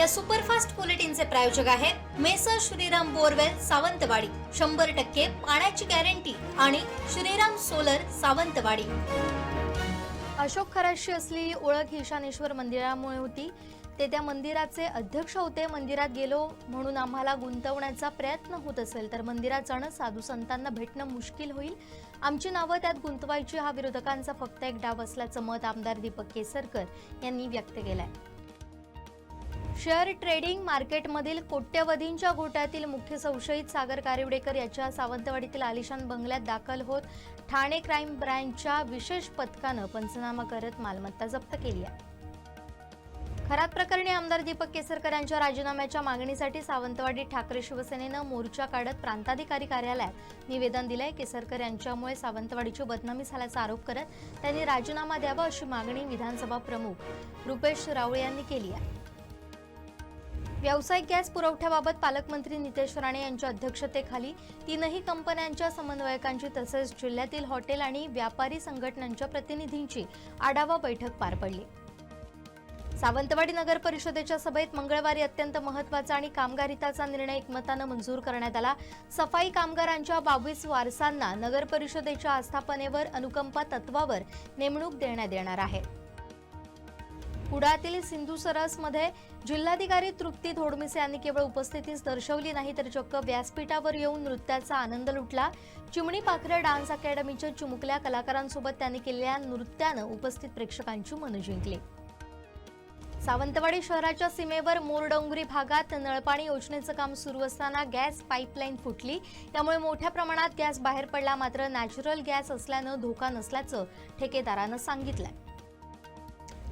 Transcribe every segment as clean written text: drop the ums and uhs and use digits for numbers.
या सुपरफास्ट बुलेटिनचे प्रायोजक आहेत मेसर श्रीराम बोरवेल सावंतवाडी, 100% पाण्याची गॅरंटी आणि श्रीराम सोलर सावंतवाडी। अशोक खराशी असलेली ओळख ईशानेश्वर मंदिरामुळे होती। ते त्या मंदिराचे अध्यक्ष होते। मंदिरात गेलो म्हणून आम्हाला गुंतवण्याचा प्रयत्न होत असेल तर मंदिरात जाणं, साधू संतांना भेटणं मुश्किल होईल। आमची नावं त्यात गुंतवायची हा विरोधकांचा फक्त एक डाव असल्याचं मत आमदार दीपक केसरकर यांनी व्यक्त केलंय। शेअर ट्रेडिंग मार्केटमधील कोट्यवधींच्या घोटाळ्यातील मुख्य संशयित सागर कारवडेकर याच्या सावंतवाडीतील आलिशान बंगल्यात दाखल होत ठाणे क्राईम ब्रँचच्या विशेष पथकानं पंचनामा करत मालमत्ता जप्त केली आहे। खरात प्रकरणी आमदार दीपक केसरकर यांच्या राजीनाम्याच्या मागणीसाठी सावंतवाडी ठाकरे शिवसेनेनं मोर्चा काढत प्रांताधिकारी कार्यालयात निवेदन दिलंय। केसरकर यांच्यामुळे सावंतवाडीची बदनामी झाल्याचा आरोप करत त्यांनी राजीनामा द्यावा अशी मागणी विधानसभा प्रमुख रुपेश रावळे यांनी केली आहे। व्यावसायिक गॅस पुरवठ्याबाबत पालकमंत्री नितेश राणे यांच्या अध्यक्षतेखाली तीनही कंपन्यांच्या समन्वयकांची तसेच जिल्ह्यातील हॉटेल आणि व्यापारी संघटनांच्या प्रतिनिधींची आढावा बैठक पार पडली। सावंतवाडी नगर परिषदेच्या सभेत मंगळवारी अत्यंत महत्त्वाचा आणि कामगार हिताचा निर्णय एकमतानं मंजूर करण्यात आला। सफाई कामगारांच्या 22 वारसांना नगर परिषदेच्या आस्थापनेवर अनुकंपा तत्वावर नेमणूक देण्यात येणार आहे। कुडातील सिंधू सरसमध्ये जिल्हाधिकारी तृप्ती धोडमिसे यांनी केवळ उपस्थितीच दर्शवली नाही तर चक्क व्यासपीठावर येऊन नृत्याचा आनंद लुटला। चिमणी पाखरे डान्स अकॅडमीच्या चिमुकल्या कलाकारांसोबत त्यांनी केलेल्या नृत्यानं उपस्थित प्रेक्षकांची मनं जिंकली। सावंतवाडी शहराच्या सीमेवर मोरडोंगरी भागात नळपाणी योजनेचं काम सुरू असताना गॅस पाईपलाईन फुटली। त्यामुळे मोठ्या प्रमाणात गॅस बाहेर पडला, मात्र नॅचरल गॅस असल्यानं धोका नसल्याचं ठेकेदारानं सांगितलंय।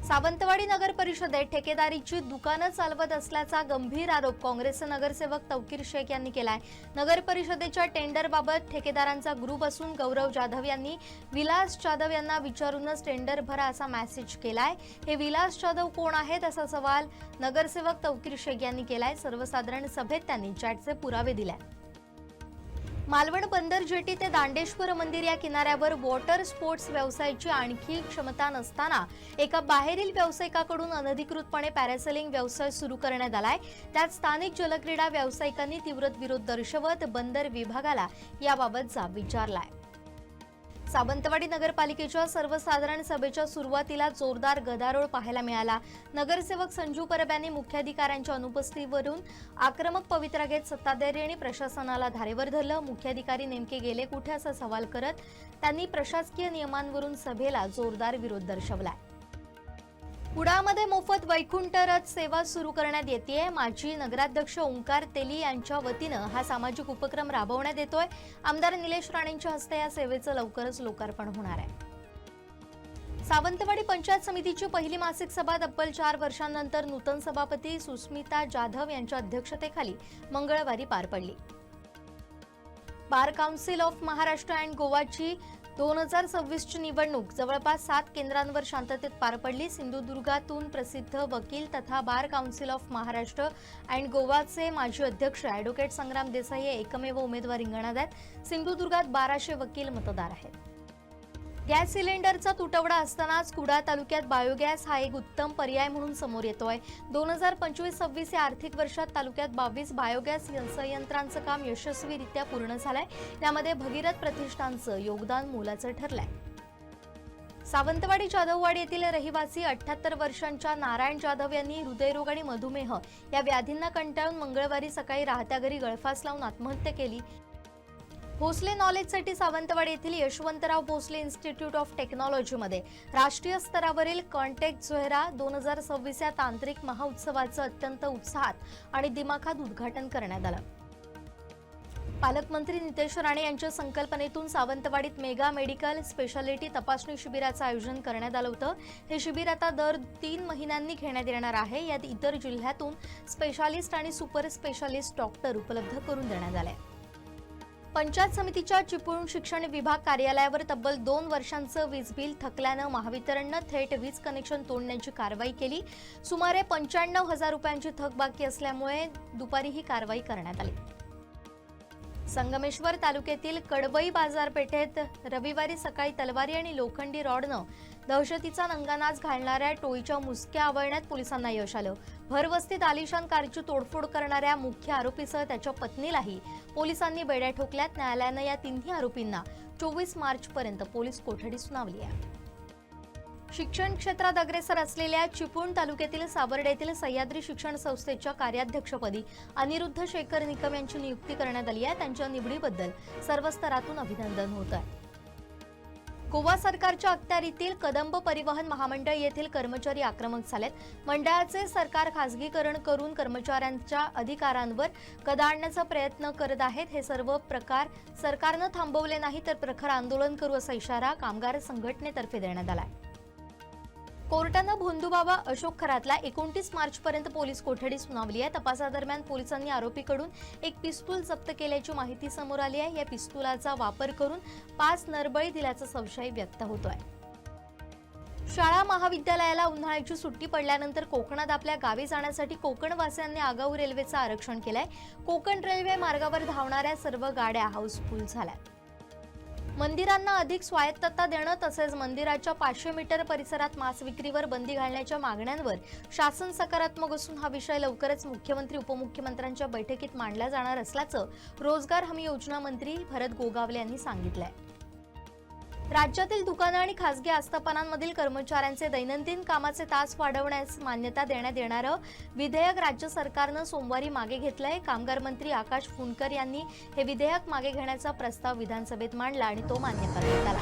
सावंतवाडी नगर परिषदेत ठेकेदारीची दुकानं चालवत असल्याचा गंभीर आरोप काँग्रेसचे नगरसेवक तौकीर शेख यांनी केलाय। नगर परिषदेच्या टेंडरबाबत ठेकेदारांचा ग्रुप असून गौरव जाधव यांनी विलास जाधव यांना विचारूनच टेंडर भरा असा मेसेज केलाय। हे विलास जाधव कोण आहेत असा सवाल नगरसेवक तौकीर शेख यांनी केलाय। सर्वसाधारण सभेत त्यांनी चॅटचे पुरावे दिले। मालवण बंदर जेटी ते दांडेश्वर मंदिर या किनाऱ्यावर वॉटर स्पोर्ट्स व्यवसायाची आणखी क्षमता नसताना एका बाहेरील व्यावसायिकाकडून अनधिकृतपणे पॅरासेलिंग व्यवसाय सुरू करण्यात आलाय। त्यात स्थानिक जलक्रीडा व्यावसायिकांनी तीव्र विरोध दर्शवत बंदर विभागाला याबाबत जाब विचारलाय। सावंतवाडी नगरपालिकेच्या सर्वसाधारण सभेच्या सुरुवातीला जोरदार गदारोळ पाहायला मिळाला। नगरसेवक संजू परब यांनी मुख्याधिकाऱ्यांच्या अनुपस्थितीवरून आक्रमक पवित्रा घेत सत्ताधारी आणि प्रशासनाला धारेवर धरलं। मुख्याधिकारी नेमके गेले कुठे असा सवाल करत त्यांनी प्रशासकीय नियमांवरून सभेला जोरदार विरोध दर्शवलाय। कुडामध्ये मोफत वैकुंठ रथ सेवा सुरू करण्यात येते। माजी नगराध्यक्ष ओंकार तेली यांच्या वतीनं हा सामाजिक उपक्रम राबवण्यात येतोय। आमदार निलेश राणेंच्या हस्ते या सेवेचं लवकरच लोकार्पण होणार आहे। सावंतवाडी पंचायत समितीची पहिली मासिक सभा तब्बल 4 वर्षांनंतर नूतन सभापती सुस्मिता जाधव यांच्या अध्यक्षतेखाली मंगळवारी पार पडली। Bar council of Maharashtra and गोवाची 2026 ची निवडणूक जवळपास 7 केंद्रांवर शांततेत पार पडली। सिंधुदुर्गातून प्रसिद्ध वकील तथा bar council of Maharashtra and गोवाचे माजी अध्यक्ष ॲडव्होकेट संग्राम देसाई हे एकमेव उमेदवार रिंगणात आहेत। सिंधुदुर्गात 1200 वकील मतदार आहेत। गॅस सिलेंडरचा तुटवडा असतानाच कुडा तालुक्यात बायोगॅस हा एक उत्तम पर्याय म्हणून समोर येतोय। 2025-26 या आर्थिक वर्षात तालुक्यात 22 बायोगॅस संयंत्रांचं काम यशस्वीरित्या पूर्ण झालंय। त्यामध्ये भगीरथ प्रतिष्ठानचं योगदान मोलाचं ठरलंय। सावंतवाडी जाधववाडी येथील रहिवासी 78 वर्षांच्या नारायण जाधव यांनी हृदयरोग आणि मधुमेह या व्याधींना कंटाळून मंगळवारी सकाळी राहत्या घरी गळफास लावून आत्महत्या केली। भोसले नॉलेजसाठी सावंतवाडी येथील यशवंतराव भोसले इन्स्टिट्यूट ऑफ टेक्नॉलॉजीमध्ये राष्ट्रीय स्तरावरील कॉन्टेक्ट झोहेरा 2026 या तांत्रिक महोत्सवाचं अत्यंत उत्साहात आणि दिमाखात उद्घाटन करण्यात आलं। पालकमंत्री नितेश राणे यांच्या संकल्पनेतून सावंतवाडीत मेगा मेडिकल स्पेशालिटी तपासणी शिबिराचं आयोजन करण्यात आलं होतं। हे शिबिर आता दर 3 महिन्यांनी घेण्यात येणार आहे। यात इतर जिल्ह्यातून स्पेशालिस्ट आणि सुपर स्पेशालिस्ट डॉक्टर उपलब्ध करून देण्यात आले। पंचायत समितीच्या चिपळूण शिक्षण विभाग कार्यालयावर तब्बल 2 वर्षांचं वीज बिल थकल्यानं महावितरणनं थेट वीज कनेक्शन तोडण्याची कारवाई केली। सुमारे 95,000 रुपयांची थकबाकी असल्यामुळे दुपारी ही कारवाई करण्यात आली। संगमेश्वर तालुक्यातील कडवई बाजारपेठेत रविवारी सकाळी तलवारी आणि लोखंडी रॉडनं दहशतीचा नंगानाच घालणाऱ्या टोळीच्या मुसक्या आवळण्यात पोलिसांना यश आलं. भरवस्तीत आलिशान कारची तोडफोड करणाऱ्या मुख्य आरोपीसह त्याच्या पत्नीलाही पोलिसांनी बेड्या ठोकल्यात. न्यायालयानं या तिन्ही आरोपींना 24 मार्चपर्यंत पोलीस कोठडी सुनावली आहे. शिक्षण क्षेत्रात अग्रेसर असलेल्या चिपळूण तालुक्यातील सावर्डे येथील सह्याद्री शिक्षण संस्थेच्या कार्याध्यक्षपदी अनिरुद्ध शेखर निकम यांची नियुक्ती करण्यात आली आहे. त्यांच्या निवडीबद्दल सर्व स्तरातून अभिनंदन होत आहे. गोवा सरकारच्या अखत्यारीतील कदंब परिवहन महामंडळ येथील कर्मचारी आक्रमक झालेत. मंडळाचे सरकार खासगीकरण करून कर्मचाऱ्यांच्या अधिकारांवर गदा आणण्याचा प्रयत्न करत आहेत. हे सर्व प्रकार सरकारनं थांबवले नाही तर प्रखर आंदोलन करू असा इशारा कामगार संघटनेतर्फे देण्यात आला आहे. कोर्टानं भोंदूबाबा अशोक खरातला 29 मार्चपर्यंत पोलीस कोठडी सुनावली आहे. तपासादरम्यान पोलिसांनी आरोपीकडून एक पिस्तूल जप्त केल्याची माहिती समोर आली आहे. या पिस्तुलाचा वापर करून 5 नरबळी दिल्याचा संशय व्यक्त होतोय. शाळा महाविद्यालयाला उन्हाळ्याची सुट्टी पडल्यानंतर कोकणात आपल्या गावी जाण्यासाठी कोकणवासियांनी आगाऊ रेल्वेचं आरक्षण केलंय. कोकण रेल्वे मार्गावर धावणाऱ्या सर्व गाड्या हाऊसफुल झाल्या. मंदिरांना अधिक स्वायत्तता देणं तसेच मंदिराच्या 500 मीटर परिसरात मांस विक्रीवर बंदी घालण्याच्या मागण्यांवर शासन सकारात्मक असून हा विषय लवकरच मुख्यमंत्री उपमुख्यमंत्र्यांच्या बैठकीत मांडला जाणार असल्याचं रोजगार हमी योजना मंत्री भरत गोगावले यांनी सांगितलंय. राज्यातील दुकानं आणि खासगी आस्थापनांमधील कर्मचाऱ्यांचे दैनंदिन कामाचे तास वाढवण्यास मान्यता देण्यात येणारं विधेयक राज्य सरकारनं सोमवारी मागे घेतलंय. कामगार मंत्री आकाश फुंडकर यांनी हे विधेयक मागे घेण्याचा प्रस्ताव विधानसभेत मांडला आणि तो मान्य करण्यात आला.